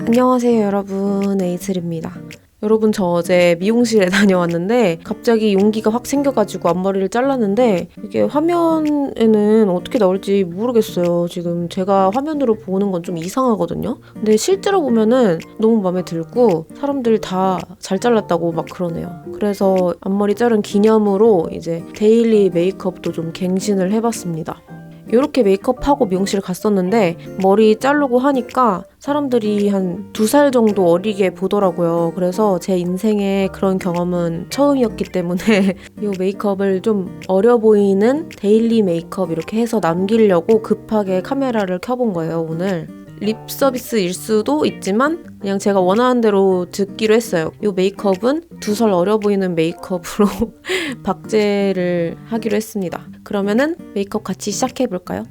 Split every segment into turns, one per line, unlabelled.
안녕하세요 여러분, 에이슬입니다. 여러분, 저 어제 미용실에 다녀왔는데 갑자기 용기가 확 생겨가지고 앞머리를 잘랐는데 이게 화면에는 어떻게 나올지 모르겠어요. 지금 제가 화면으로 보는 건 좀 이상하거든요. 근데 실제로 보면은 너무 마음에 들고 사람들 다 잘 잘랐다고 막 그러네요. 그래서 앞머리 자른 기념으로 이제 데일리 메이크업도 좀 갱신을 해봤습니다. 이렇게 메이크업하고 미용실 갔었는데 머리 자르고 하니까 사람들이 한 2살 정도 어리게 보더라고요. 그래서 제 인생에 그런 경험은 처음이었기 때문에 이 메이크업을 좀 어려 보이는 데일리 메이크업 이렇게 해서 남기려고 급하게 카메라를 켜본 거예요, 오늘. 립 서비스일 수도 있지만 그냥 제가 원하는 대로 듣기로 했어요. 이 메이크업은 2살 어려 보이는 메이크업으로 박제를 하기로 했습니다. 그러면은 메이크업 같이 시작해볼까요?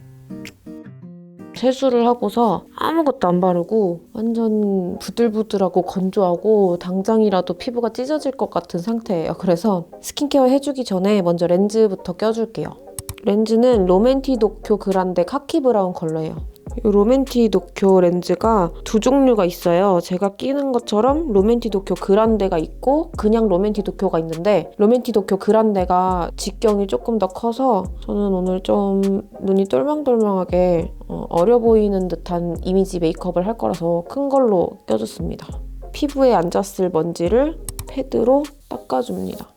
세수를 하고서 아무것도 안 바르고 완전 부들부들하고 건조하고 당장이라도 피부가 찢어질 것 같은 상태예요. 그래서 스킨케어 해주기 전에 먼저 렌즈부터 껴줄게요. 렌즈는 로맨티 도쿄 그란데 카키 브라운 컬러예요. 이 로맨티 도쿄 렌즈가 2종류가 있어요. 제가 끼는 것처럼 로맨티 도쿄 그란데가 있고 그냥 로맨티 도쿄가 있는데 로맨티 도쿄 그란데가 직경이 조금 더 커서 저는 오늘 좀 눈이 똘망똘망하게 어려 보이는 듯한 이미지 메이크업을 할 거라서 큰 걸로 껴줬습니다. 피부에 앉았을 먼지를 패드로 닦아줍니다.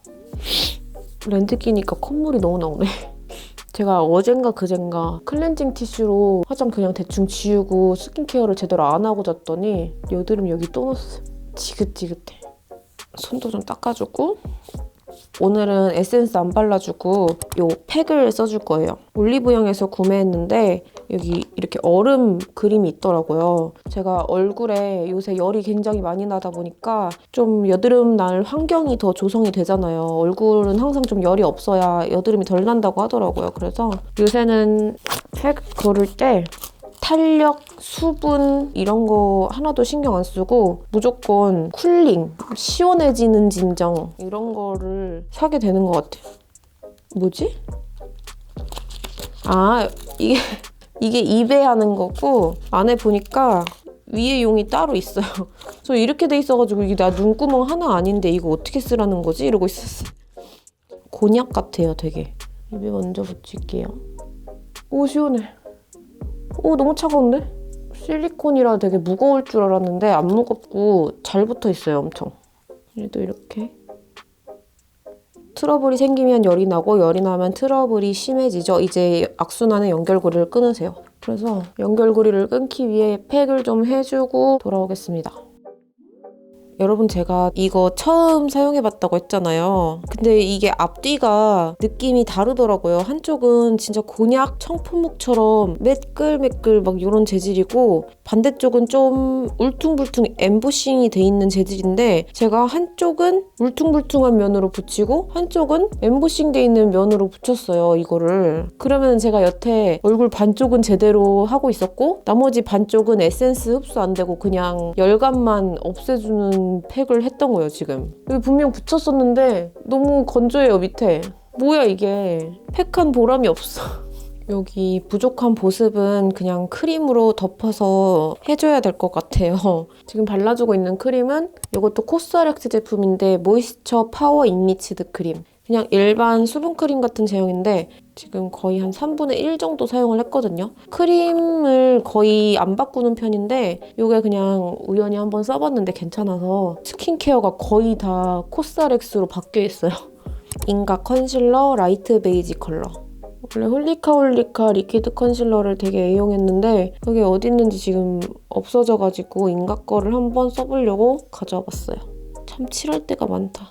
렌즈 끼니까 콧물이 너무 나오네. 제가 어젠가 그젠가 클렌징 티슈로 화장 그냥 대충 지우고 스킨케어를 제대로 안 하고 잤더니 여드름 여기 또 났어요. 지긋지긋해. 손도 좀 닦아주고 오늘은 에센스 안 발라주고 이 팩을 써줄 거예요. 올리브영에서 구매했는데 여기 이렇게 얼음 그림이 있더라고요. 제가 얼굴에 요새 열이 굉장히 많이 나다 보니까 좀 여드름 날 환경이 더 조성이 되잖아요. 얼굴은 항상 좀 열이 없어야 여드름이 덜 난다고 하더라고요. 그래서 요새는 팩 고를 때 탄력, 수분 이런 거 하나도 신경 안 쓰고 무조건 쿨링, 시원해지는 진정 이런 거를 사게 되는 것 같아요. 뭐지? 아, 이게 입에 하는 거고 안에 보니까 위에 용이 따로 있어요. 저 이렇게 돼 있어가지고 이게 나 눈구멍 하나 아닌데 이거 어떻게 쓰라는 거지? 이러고 있었어요. 곤약 같아요, 되게. 입에 먼저 붙일게요. 오, 시원해. 오, 너무 차가운데? 실리콘이라 되게 무거울 줄 알았는데 안 무겁고 잘 붙어 있어요, 엄청. 얘도 이렇게. 트러블이 생기면 열이 나고 열이 나면 트러블이 심해지죠. 이제 악순환의 연결고리를 끊으세요. 그래서 연결고리를 끊기 위해 팩을 좀 해주고 돌아오겠습니다. 여러분, 제가 이거 처음 사용해봤다고 했잖아요. 근데 이게 앞뒤가 느낌이 다르더라고요. 한쪽은 진짜 곤약 청포묵처럼 매끌매끌 막 이런 재질이고 반대쪽은 좀 울퉁불퉁 엠보싱이 돼 있는 재질인데 제가 한쪽은 울퉁불퉁한 면으로 붙이고 한쪽은 엠보싱 돼 있는 면으로 붙였어요, 이거를. 그러면 제가 여태 얼굴 반쪽은 제대로 하고 있었고 나머지 반쪽은 에센스 흡수 안 되고 그냥 열감만 없애주는 팩을 했던 거예요, 지금. 여기 분명 붙였었는데 너무 건조해요, 밑에. 뭐야, 이게. 팩한 보람이 없어. 여기 부족한 보습은 그냥 크림으로 덮어서 해줘야 될 것 같아요. 지금 발라주고 있는 크림은 이것도 코스알엑스 제품인데 모이스처 파워 인미치드 크림. 그냥 일반 수분크림 같은 제형인데 지금 거의 한 3분의 1 정도 사용을 했거든요. 크림을 거의 안 바꾸는 편인데 이게 그냥 우연히 한번 써봤는데 괜찮아서 스킨케어가 거의 다 코스알엑스로 바뀌어 있어요. 인각 컨실러 라이트 베이지 컬러. 원래 홀리카 리퀴드 컨실러를 되게 애용했는데 그게 어디 있는지 지금 없어져가지고 인각 거를 한번 써보려고 가져와 봤어요. 참 칠할 때가 많다.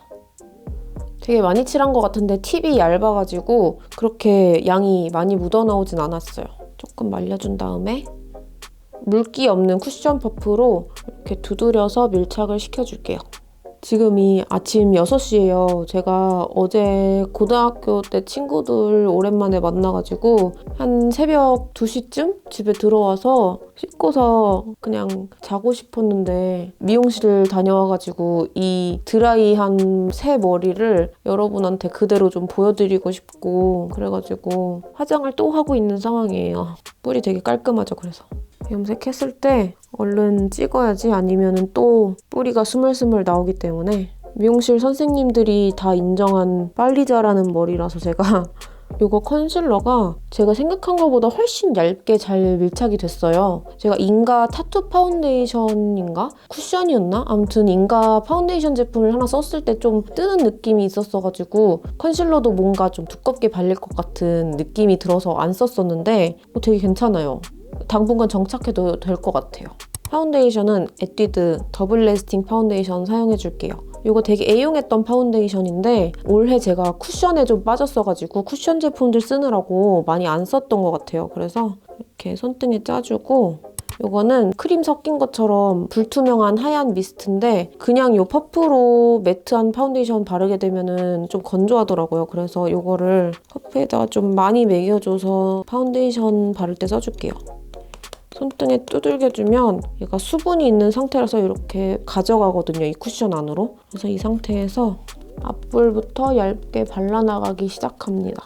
되게 많이 칠한 것 같은데 팁이 얇아가지고 그렇게 양이 많이 묻어나오진 않았어요. 조금 말려준 다음에 물기 없는 쿠션 퍼프로 이렇게 두드려서 밀착을 시켜줄게요. 지금이 아침 6시예요. 제가 어제 고등학교 때 친구들 오랜만에 만나가지고 한 새벽 2시쯤 집에 들어와서 씻고서 그냥 자고 싶었는데 미용실을 다녀와가지고 이 드라이한 새 머리를 여러분한테 그대로 좀 보여드리고 싶고 그래가지고 화장을 또 하고 있는 상황이에요. 뿔이 되게 깔끔하죠, 그래서. 염색했을 때 얼른 찍어야지 아니면 또 뿌리가 스물스물 나오기 때문에 미용실 선생님들이 다 인정한 빨리 자라는 머리라서 제가 이거 컨실러가 제가 생각한 것보다 훨씬 얇게 잘 밀착이 됐어요. 제가 인가 타투 파운데이션인가? 쿠션이었나? 아무튼 인가 파운데이션 제품을 하나 썼을 때 좀 뜨는 느낌이 있었어가지고 컨실러도 뭔가 좀 두껍게 발릴 것 같은 느낌이 들어서 안 썼었는데 되게 괜찮아요. 당분간 정착해도 될 것 같아요. 파운데이션은 에뛰드 더블 레스팅 파운데이션 사용해줄게요. 이거 되게 애용했던 파운데이션인데 올해 제가 쿠션에 좀 빠졌어가지고 쿠션 제품들 쓰느라고 많이 안 썼던 것 같아요. 그래서 이렇게 손등에 짜주고 이거는 크림 섞인 것처럼 불투명한 하얀 미스트인데 그냥 이 퍼프로 매트한 파운데이션 바르게 되면은 좀 건조하더라고요. 그래서 이거를 퍼프에다가 좀 많이 매겨줘서 파운데이션 바를 때 써줄게요. 손등에 두들겨주면 얘가 수분이 있는 상태라서 이렇게 가져가거든요. 이 쿠션 안으로. 그래서 이 상태에서 앞볼부터 얇게 발라나가기 시작합니다.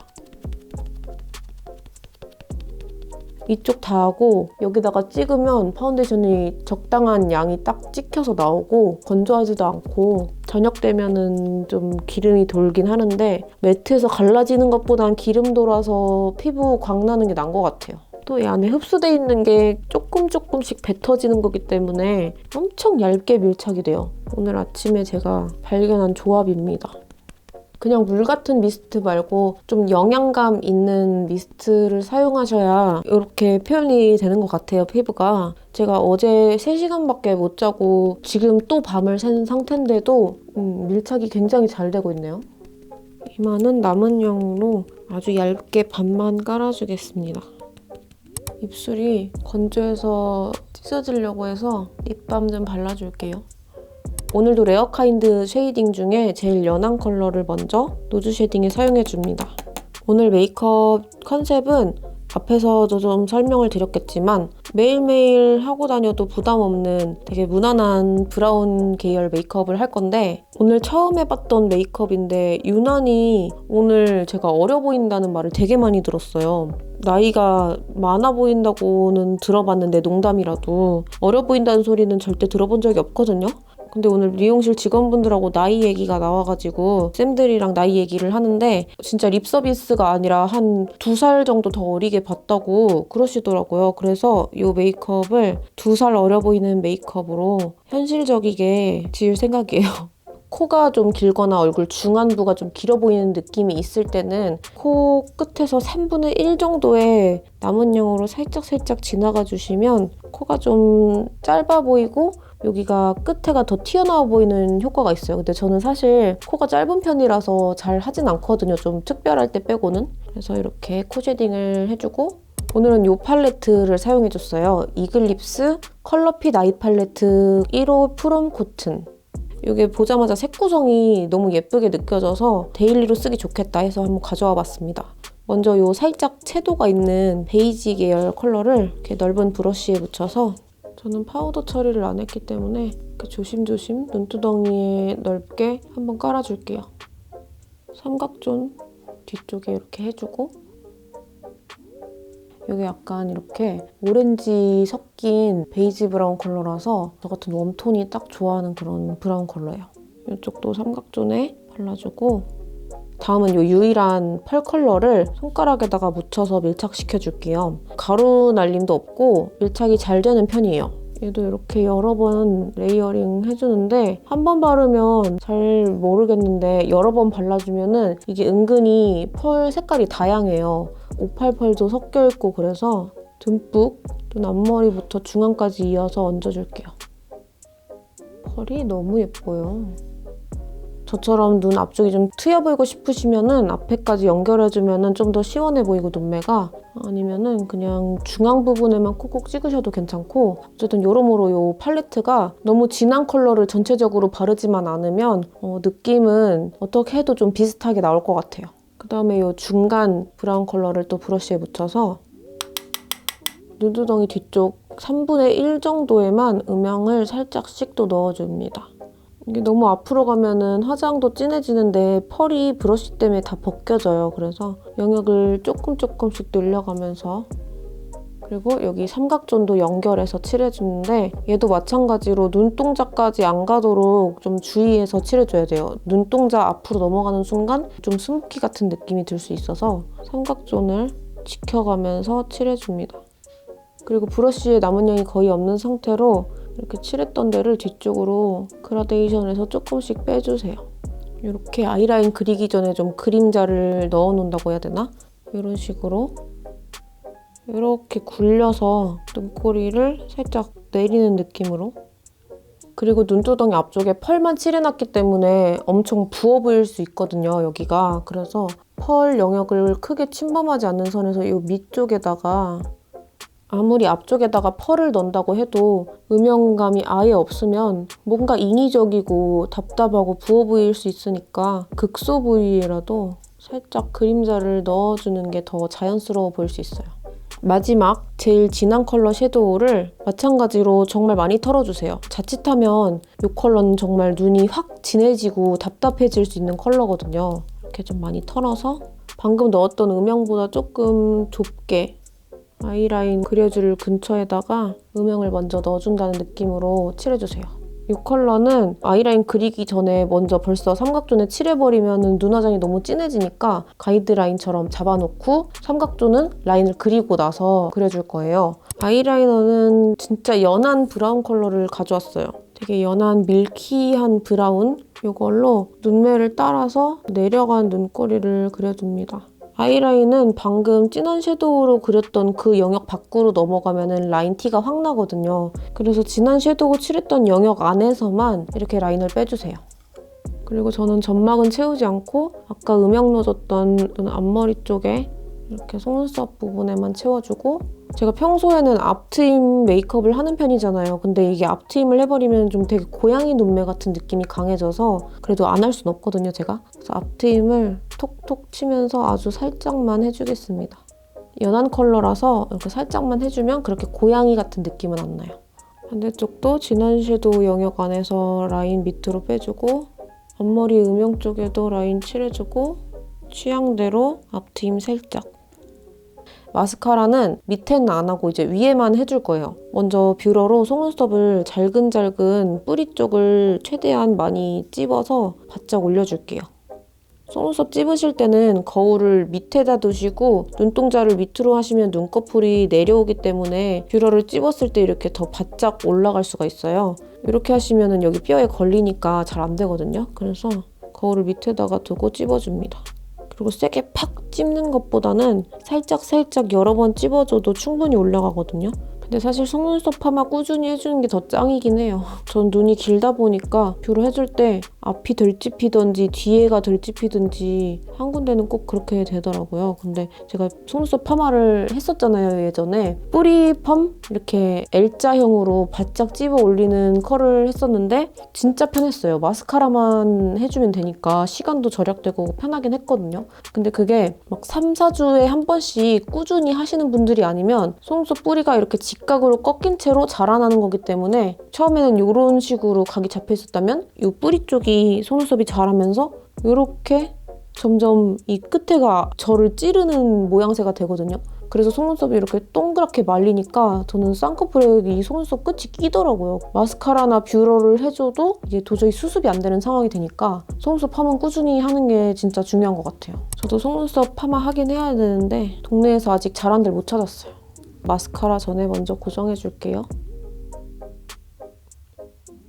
이쪽 다 하고 여기다가 찍으면 파운데이션이 적당한 양이 딱 찍혀서 나오고 건조하지도 않고 저녁 되면은 좀 기름이 돌긴 하는데 매트에서 갈라지는 것보단 기름 돌아서 피부 광나는 게 나은 것 같아요. 또 이 안에 흡수돼 있는 게 조금씩 뱉어지는 거기 때문에 엄청 얇게 밀착이 돼요. 오늘 아침에 제가 발견한 조합입니다. 그냥 물 같은 미스트 말고 좀 영양감 있는 미스트를 사용하셔야 이렇게 표현이 되는 것 같아요, 피부가. 제가 어제 3시간밖에 못 자고 지금 또 밤을 샌 상태인데도 밀착이 굉장히 잘 되고 있네요. 이마는 남은 양으로 아주 얇게 반만 깔아주겠습니다. 입술이 건조해서 찢어지려고 해서 립밤 좀 발라줄게요. 오늘도 레어카인드 쉐이딩 중에 제일 연한 컬러를 먼저 노즈 쉐딩에 사용해줍니다. 오늘 메이크업 컨셉은 앞에서도 좀 설명을 드렸겠지만 매일매일 하고 다녀도 부담 없는 되게 무난한 브라운 계열 메이크업을 할 건데 오늘 처음 해봤던 메이크업인데 유난히 오늘 제가 어려 보인다는 말을 되게 많이 들었어요. 나이가 많아 보인다고는 들어봤는데 농담이라도 어려 보인다는 소리는 절대 들어본 적이 없거든요. 근데 오늘 미용실 직원분들하고 나이 얘기가 나와가지고 쌤들이랑 나이 얘기를 하는데 진짜 립 서비스가 아니라 한 2살 정도 더 어리게 봤다고 그러시더라고요. 그래서 이 메이크업을 2살 어려 보이는 메이크업으로 현실적이게 지을 생각이에요. 코가 좀 길거나 얼굴 중안부가 좀 길어 보이는 느낌이 있을 때는 코 끝에서 3분의 1 정도의 남은 양으로 살짝 지나가 주시면 코가 좀 짧아 보이고 여기가 끝에가 더 튀어나와 보이는 효과가 있어요. 근데 저는 사실 코가 짧은 편이라서 잘 하진 않거든요. 좀 특별할 때 빼고는. 그래서 이렇게 코 쉐딩을 해주고 오늘은 이 팔레트를 사용해줬어요. 이글립스 컬러핏 아이 팔레트 1호 프롬 코튼. 이게 보자마자 색 구성이 너무 예쁘게 느껴져서 데일리로 쓰기 좋겠다 해서 한번 가져와 봤습니다. 먼저 이 살짝 채도가 있는 베이지 계열 컬러를 이렇게 넓은 브러쉬에 묻혀서 저는 파우더 처리를 안 했기 때문에 이렇게 조심조심 눈두덩이에 넓게 한번 깔아줄게요. 삼각존 뒤쪽에 이렇게 해주고 여기 약간 이렇게 오렌지 섞인 베이지 브라운 컬러라서 저 같은 웜톤이 딱 좋아하는 그런 브라운 컬러예요. 이쪽도 삼각존에 발라주고 다음은 이 유일한 펄 컬러를 손가락에다가 묻혀서 밀착시켜줄게요. 가루 날림도 없고 밀착이 잘 되는 편이에요. 얘도 이렇게 여러 번 레이어링 해주는데 한 번 바르면 잘 모르겠는데 여러 번 발라주면은 이게 은근히 펄 색깔이 다양해요. 오팔펄도 섞여있고 그래서 듬뿍 눈 앞머리부터 중앙까지 이어서 얹어줄게요. 펄이 너무 예뻐요. 저처럼 눈 앞쪽이 좀 트여 보이고 싶으시면은 앞에까지 연결해주면은 좀 더 시원해 보이고 눈매가 아니면은 그냥 중앙 부분에만 콕콕 찍으셔도 괜찮고 어쨌든 여러모로 이 팔레트가 너무 진한 컬러를 전체적으로 바르지만 않으면 느낌은 어떻게 해도 좀 비슷하게 나올 것 같아요. 그다음에 이 중간 브라운 컬러를 또 브러쉬에 묻혀서 눈두덩이 뒤쪽 3분의 1 정도에만 음영을 살짝씩 또 넣어줍니다. 이게 너무 앞으로 가면은 화장도 진해지는데 펄이 브러쉬 때문에 다 벗겨져요. 그래서 영역을 조금씩 늘려가면서 그리고 여기 삼각존도 연결해서 칠해주는데 얘도 마찬가지로 눈동자까지 안 가도록 좀 주의해서 칠해줘야 돼요. 눈동자 앞으로 넘어가는 순간 좀 스모키 같은 느낌이 들 수 있어서 삼각존을 지켜가면서 칠해줍니다. 그리고 브러쉬에 남은 양이 거의 없는 상태로 이렇게 칠했던 데를 뒤쪽으로 그라데이션해서 조금씩 빼주세요. 이렇게 아이라인 그리기 전에 좀 그림자를 넣어 놓는다고 해야 되나? 이런 식으로 이렇게 굴려서 눈꼬리를 살짝 내리는 느낌으로. 그리고 눈두덩이 앞쪽에 펄만 칠해놨기 때문에 엄청 부어 보일 수 있거든요, 여기가. 그래서 펄 영역을 크게 침범하지 않는 선에서 이 밑쪽에다가, 아무리 앞쪽에다가 펄을 넣는다고 해도 음영감이 아예 없으면 뭔가 인위적이고 답답하고 부어 보일 수 있으니까 극소 부위에라도 살짝 그림자를 넣어주는 게 더 자연스러워 보일 수 있어요. 마지막 제일 진한 컬러 섀도우를 마찬가지로 정말 많이 털어주세요. 자칫하면 이 컬러는 정말 눈이 확 진해지고 답답해질 수 있는 컬러거든요. 이렇게 좀 많이 털어서 방금 넣었던 음영보다 조금 좁게 아이라인 그려줄 근처에다가 음영을 먼저 넣어준다는 느낌으로 칠해주세요. 이 컬러는 아이라인 그리기 전에 먼저 벌써 삼각존에 칠해버리면 눈화장이 너무 진해지니까 가이드라인처럼 잡아놓고 삼각존은 라인을 그리고 나서 그려줄 거예요. 아이라이너는 진짜 연한 브라운 컬러를 가져왔어요. 되게 연한 밀키한 브라운, 이걸로 눈매를 따라서 내려간 눈꼬리를 그려줍니다. 아이라인은 방금 진한 섀도우로 그렸던 그 영역 밖으로 넘어가면 라인 티가 확 나거든요. 그래서 진한 섀도우 칠했던 영역 안에서만 이렇게 라인을 빼주세요. 그리고 저는 점막은 채우지 않고 아까 음영 넣어줬던 앞머리 쪽에 이렇게 속눈썹 부분에만 채워주고, 제가 평소에는 앞트임 메이크업을 하는 편이잖아요. 근데 이게 앞트임을 해버리면 좀 되게 고양이 눈매 같은 느낌이 강해져서 그래도 안 할 순 없거든요, 제가. 그래서 앞트임을 톡톡 치면서 아주 살짝만 해주겠습니다. 연한 컬러라서 이렇게 살짝만 해주면 그렇게 고양이 같은 느낌은 안 나요. 반대쪽도 진한 섀도우 영역 안에서 라인 밑으로 빼주고, 앞머리 음영 쪽에도 라인 칠해주고, 취향대로 앞트임 살짝. 마스카라는 밑에는 안 하고 이제 위에만 해줄 거예요. 먼저 뷰러로 속눈썹을 잘근잘근 뿌리 쪽을 최대한 많이 찝어서 바짝 올려줄게요. 속눈썹 찝으실 때는 거울을 밑에다 두시고 눈동자를 밑으로 하시면 눈꺼풀이 내려오기 때문에 뷰러를 찝었을 때 이렇게 더 바짝 올라갈 수가 있어요. 이렇게 하시면 여기 뼈에 걸리니까 잘 안 되거든요. 그래서 거울을 밑에다가 두고 찝어줍니다. 그리고 세게 팍 찝는 것보다는 살짝 여러 번 찝어줘도 충분히 올라가거든요. 근데 사실 속눈썹 파마 꾸준히 해주는 게 더 짱이긴 해요. 전 눈이 길다 보니까 뷰러 해줄 때 앞이 덜 찝히던지 뒤에가 덜 찝히든지 한 군데는 꼭 그렇게 되더라고요. 근데 제가 속눈썹 파마를 했었잖아요, 예전에. 뿌리 펌? 이렇게 L자형으로 바짝 찝어 올리는 컬을 했었는데 진짜 편했어요. 마스카라만 해주면 되니까 시간도 절약되고 편하긴 했거든요. 근데 그게 막 3, 4주에 한 번씩 꾸준히 하시는 분들이 아니면 속눈썹 뿌리가 이렇게 직각으로 꺾인 채로 자라나는 거기 때문에 처음에는 이런 식으로 각이 잡혀 있었다면 이 뿌리 쪽이 속눈썹이 자라면서 이렇게 점점 이 끝에가 저를 찌르는 모양새가 되거든요. 그래서 속눈썹이 이렇게 동그랗게 말리니까 저는 쌍꺼풀에 이 속눈썹 끝이 끼더라고요. 마스카라나 뷰러를 해줘도 이게 도저히 수습이 안 되는 상황이 되니까 속눈썹 파마 꾸준히 하는 게 진짜 중요한 것 같아요. 저도 속눈썹 파마 하긴 해야 되는데 동네에서 아직 잘한 데를 못 찾았어요. 마스카라 전에 먼저 고정해줄게요.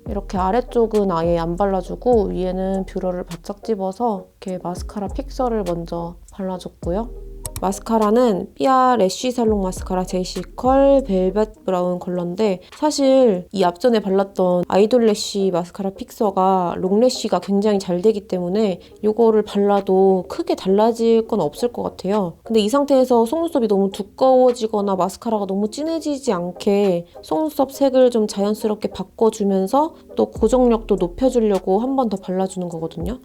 이렇게 아래쪽은 아예 안 발라주고 위에는 뷰러를 바짝 집어서 이렇게 마스카라 픽서를 먼저 발라줬고요. 마스카라는 삐아 래쉬 살롱 마스카라 제시컬 벨벳 브라운 컬러인데 사실 이 앞전에 발랐던 아이돌 래쉬 마스카라 픽서가 롱래쉬가 굉장히 잘 되기 때문에 이거를 발라도 크게 달라질 건 없을 것 같아요. 근데 이 상태에서 속눈썹이 너무 두꺼워지거나 마스카라가 너무 진해지지 않게 속눈썹 색을 좀 자연스럽게 바꿔주면서 또 고정력도 높여주려고 한 번 더 발라주는 거거든요.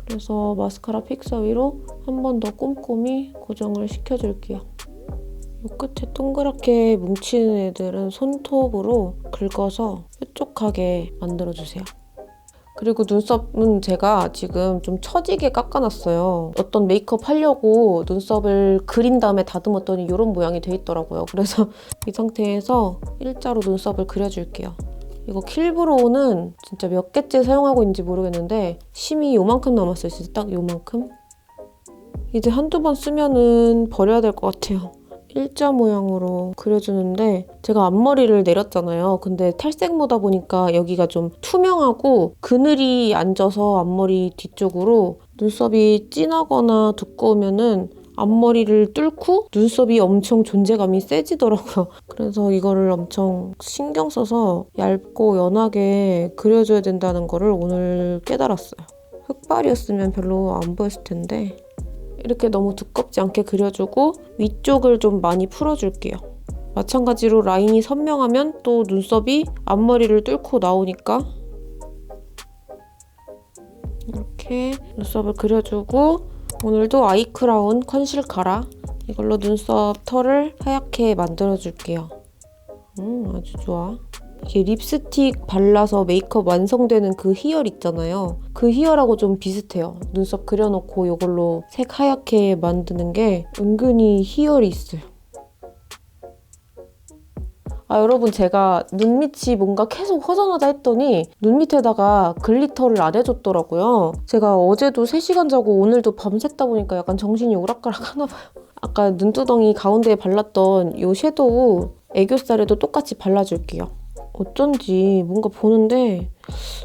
그래서 마스카라 픽서 위로 한 번 더 꼼꼼히 고정을 시켜줄게요. 이 끝에 동그랗게 뭉치는 애들은 손톱으로 긁어서 뾰족하게 만들어주세요. 그리고 눈썹은 제가 지금 좀 처지게 깎아놨어요. 어떤 메이크업 하려고 눈썹을 그린 다음에 다듬었더니 이런 모양이 돼 있더라고요. 그래서 이 상태에서 일자로 눈썹을 그려줄게요. 이거 킬브로우는 진짜 몇 개째 사용하고 있는지 모르겠는데 심이 요만큼 남았어요. 진짜 딱 요만큼. 이제 한두 번 쓰면은 버려야 될 것 같아요. 일자 모양으로 그려주는데 제가 앞머리를 내렸잖아요. 근데 탈색모다 보니까 여기가 좀 투명하고 그늘이 앉아서 앞머리 뒤쪽으로 눈썹이 진하거나 두꺼우면은 앞머리를 뚫고 눈썹이 엄청 존재감이 세지더라고요. 그래서 이거를 엄청 신경 써서 얇고 연하게 그려줘야 된다는 거를 오늘 깨달았어요. 흑발이었으면 별로 안 보였을 텐데 이렇게 너무 두껍지 않게 그려주고 위쪽을 좀 많이 풀어줄게요. 마찬가지로 라인이 선명하면 또 눈썹이 앞머리를 뚫고 나오니까 이렇게 눈썹을 그려주고 오늘도 아이크라운 컨실카라 이걸로 눈썹 털을 하얗게 만들어줄게요. 아주 좋아. 이게 립스틱 발라서 메이크업 완성되는 그 희열 있잖아요. 그 희열하고 좀 비슷해요. 눈썹 그려놓고 이걸로 색 하얗게 만드는 게 은근히 희열이 있어요. 여러분 제가 눈 밑이 뭔가 계속 허전하다 했더니 눈 밑에다가 글리터를 안 해줬더라고요. 제가 어제도 3시간 자고 오늘도 밤샜다 보니까 약간 정신이 오락가락 하나 봐요. 아까 눈두덩이 가운데에 발랐던 이 섀도우 애교살에도 똑같이 발라줄게요. 어쩐지 뭔가 보는데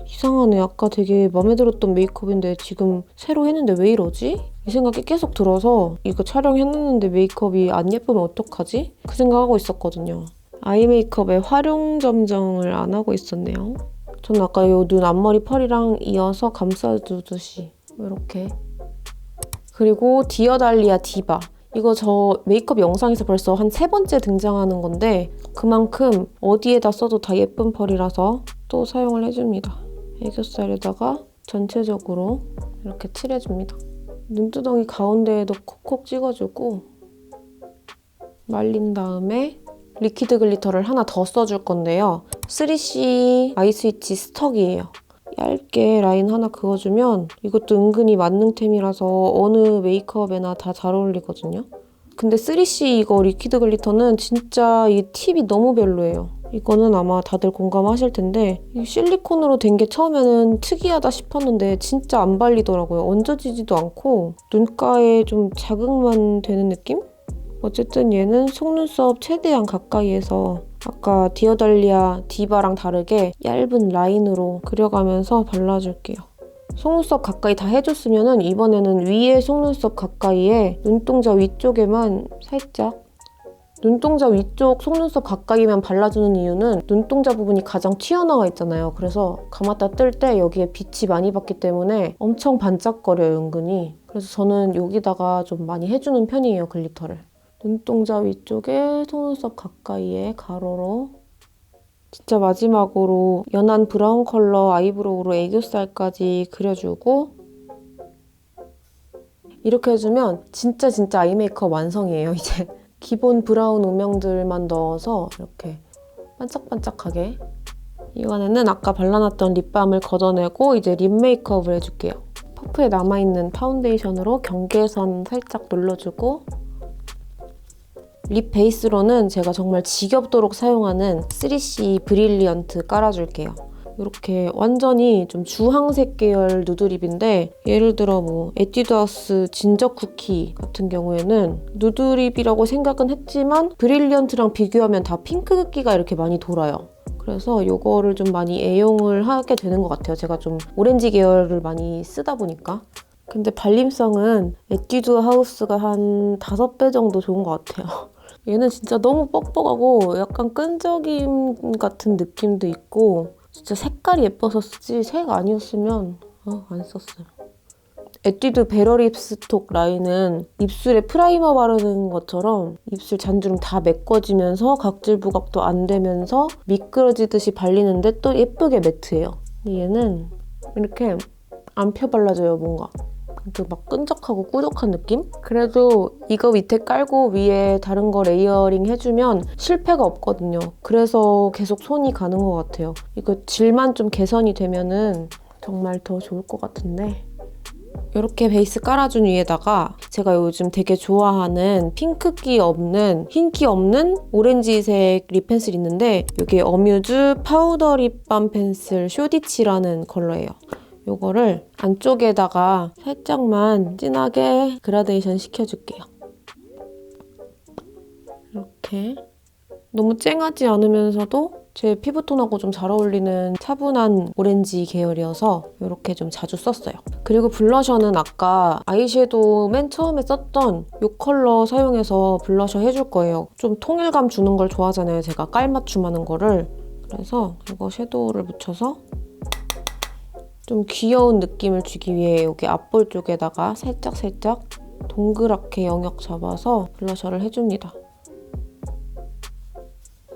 이상하네. 아까 되게 마음에 들었던 메이크업인데 지금 새로 했는데 왜 이러지? 이 생각이 계속 들어서 이거 촬영해놨는데 메이크업이 안 예쁘면 어떡하지? 그 생각하고 있었거든요. 아이 메이크업에 활용 점정을 안 하고 있었네요. 저는 아까 이 눈 앞머리 펄이랑 이어서 감싸주듯이 이렇게. 그리고 디어달리아 디바. 이거 저 메이크업 영상에서 벌써 한 3번째 등장하는 건데 그만큼 어디에다 써도 다 예쁜 펄이라서 또 사용을 해줍니다. 애교살에다가 전체적으로 이렇게 칠해줍니다. 눈두덩이 가운데에도 콕콕 찍어주고 말린 다음에 리퀴드 글리터를 하나 더 써줄 건데요. 3C 아이스위치 스톡이에요. 얇게 라인 하나 그어주면 이것도 은근히 만능템이라서 어느 메이크업에나 다 잘 어울리거든요. 근데 3C 이거 리퀴드 글리터는 진짜 이 팁이 너무 별로예요. 이거는 아마 다들 공감하실 텐데 이 실리콘으로 된 게 처음에는 특이하다 싶었는데 진짜 안 발리더라고요. 얹어지지도 않고 눈가에 좀 자극만 되는 느낌? 어쨌든 얘는 속눈썹 최대한 가까이에서 아까 디어달리아 디바랑 다르게 얇은 라인으로 그려가면서 발라줄게요. 속눈썹 가까이 다 해줬으면 이번에는 위에 속눈썹 가까이에 눈동자 위쪽에만 살짝 눈동자 위쪽 속눈썹 가까이만 발라주는 이유는 눈동자 부분이 가장 튀어나와 있잖아요. 그래서 감았다 뜰 때 여기에 빛이 많이 받기 때문에 엄청 반짝거려요, 은근히. 그래서 저는 여기다가 좀 많이 해주는 편이에요, 글리터를. 눈동자 위쪽에 속눈썹 가까이에 가로로 진짜 마지막으로 연한 브라운 컬러 아이브로우로 애교살까지 그려주고 이렇게 해주면 진짜 아이 메이크업 완성이에요. 이제 기본 브라운 음영들만 넣어서 이렇게 반짝반짝하게 이번에는 아까 발라놨던 립밤을 걷어내고 이제 립 메이크업을 해줄게요. 퍼프에 남아있는 파운데이션으로 경계선 살짝 눌러주고 립 베이스로는 제가 정말 지겹도록 사용하는 3C 브릴리언트 깔아줄게요. 이렇게 완전히 좀 주황색 계열 누드립인데 예를 들어 뭐 에뛰드하우스 진저 쿠키 같은 경우에는 누드립이라고 생각은 했지만 브릴리언트랑 비교하면 다 핑크기가 이렇게 많이 돌아요. 그래서 이거를 좀 많이 애용을 하게 되는 것 같아요. 제가 좀 오렌지 계열을 많이 쓰다 보니까. 근데 발림성은 에뛰드하우스가 한 5배 정도 좋은 것 같아요. 얘는 진짜 너무 뻑뻑하고 약간 끈적임 같은 느낌도 있고 진짜 색깔이 예뻐서 쓰지 색 아니었으면 안 썼어요. 에뛰드 베러립 스톡 라인은 입술에 프라이머 바르는 것처럼 입술 잔주름 다 메꿔지면서 각질 부각도 안 되면서 미끄러지듯이 발리는데 또 예쁘게 매트해요. 근데 얘는 이렇게 안 펴 발라져요, 뭔가. 막 끈적하고 꾸덕한 느낌? 그래도 이거 밑에 깔고 위에 다른 거 레이어링 해주면 실패가 없거든요. 그래서 계속 손이 가는 것 같아요. 이거 질만 좀 개선이 되면은 정말 더 좋을 것 같은데. 이렇게 베이스 깔아준 위에다가 제가 요즘 되게 좋아하는 핑크기 없는, 흰기 없는 오렌지색 립 펜슬이 있는데 이게 어뮤즈 파우더 립밤 펜슬 쇼디치라는 컬러예요. 이거를 안쪽에다가 살짝만 진하게 그라데이션 시켜줄게요. 이렇게 너무 쨍하지 않으면서도 제 피부톤하고 좀 잘 어울리는 차분한 오렌지 계열이어서 이렇게 좀 자주 썼어요. 그리고 블러셔는 아까 아이섀도우 맨 처음에 썼던 이 컬러 사용해서 블러셔 해줄 거예요. 좀 통일감 주는 걸 좋아하잖아요. 제가 깔맞춤하는 거를. 그래서 이거 섀도우를 묻혀서 좀 귀여운 느낌을 주기 위해 여기 앞볼 쪽에다가 살짝 동그랗게 영역 잡아서 블러셔를 해줍니다.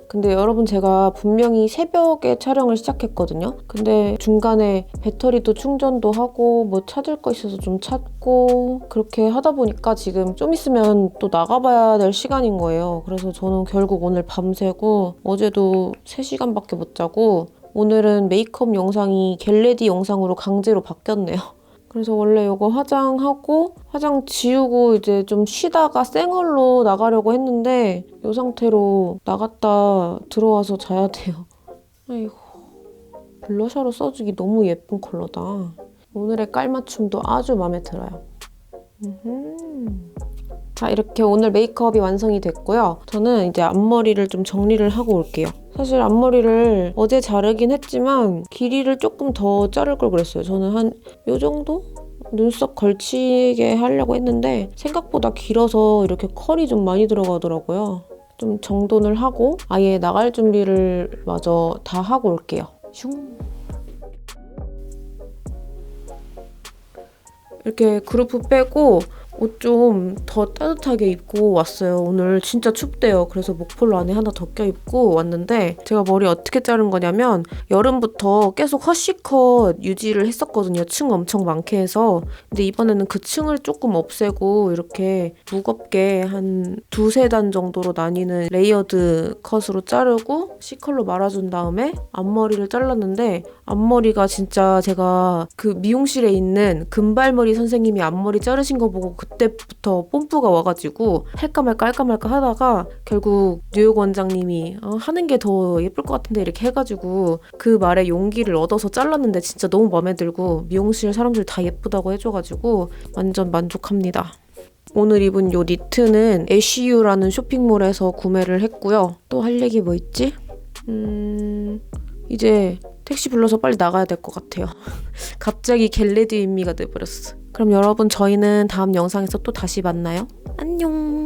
근데 여러분 제가 분명히 새벽에 촬영을 시작했거든요. 근데 중간에 배터리도 충전도 하고 뭐 찾을 거 있어서 좀 찾고 그렇게 하다 보니까 지금 좀 있으면 또 나가봐야 될 시간인 거예요. 그래서 저는 결국 오늘 밤새고 어제도 3시간밖에 못 자고 오늘은 메이크업 영상이 겟레디 영상으로 강제로 바뀌었네요. 그래서 원래 이거 화장하고 화장 지우고 이제 좀 쉬다가 생얼로 나가려고 했는데 이 상태로 나갔다 들어와서 자야 돼요. 아이고, 블러셔로 써주기 너무 예쁜 컬러다. 오늘의 깔맞춤도 아주 마음에 들어요. 자, 이렇게 오늘 메이크업이 완성이 됐고요. 저는 이제 앞머리를 좀 정리를 하고 올게요. 사실 앞머리를 어제 자르긴 했지만 길이를 조금 더 자를 걸 그랬어요. 저는 한 요 정도? 눈썹 걸치게 하려고 했는데 생각보다 길어서 이렇게 컬이 좀 많이 들어가더라고요. 좀 정돈을 하고 아예 나갈 준비를 마저 다 하고 올게요. 슝! 이렇게 그루프 빼고 옷 좀 더 따뜻하게 입고 왔어요. 오늘 진짜 춥대요. 그래서 목폴로 안에 하나 더 껴입고 왔는데 제가 머리 어떻게 자른 거냐면 여름부터 계속 허쉬컷 유지를 했었거든요. 층 엄청 많게 해서. 근데 이번에는 그 층을 조금 없애고 이렇게 무겁게 한 2-3단 정도로 나뉘는 레이어드 컷으로 자르고 C컬로 말아준 다음에 앞머리를 잘랐는데 앞머리가 진짜 제가 그 미용실에 있는 금발머리 선생님이 앞머리 자르신 거 보고 그때부터 뽐뿌가 와가지고 할까 말까 하다가 결국 뉴욕 원장님이 하는 게 더 예쁠 것 같은데 이렇게 해가지고 그 말에 용기를 얻어서 잘랐는데 진짜 너무 마음에 들고 미용실 사람들 다 예쁘다고 해줘가지고 완전 만족합니다. 오늘 입은 요 니트는 애쉬유라는 쇼핑몰에서 구매를 했고요. 또 할 얘기 뭐 있지? 이제 택시 불러서 빨리 나가야 될 것 같아요. 갑자기 겟레디 인미가 돼버렸어. 그럼 여러분 저희는 다음 영상에서 또 다시 만나요. 안녕.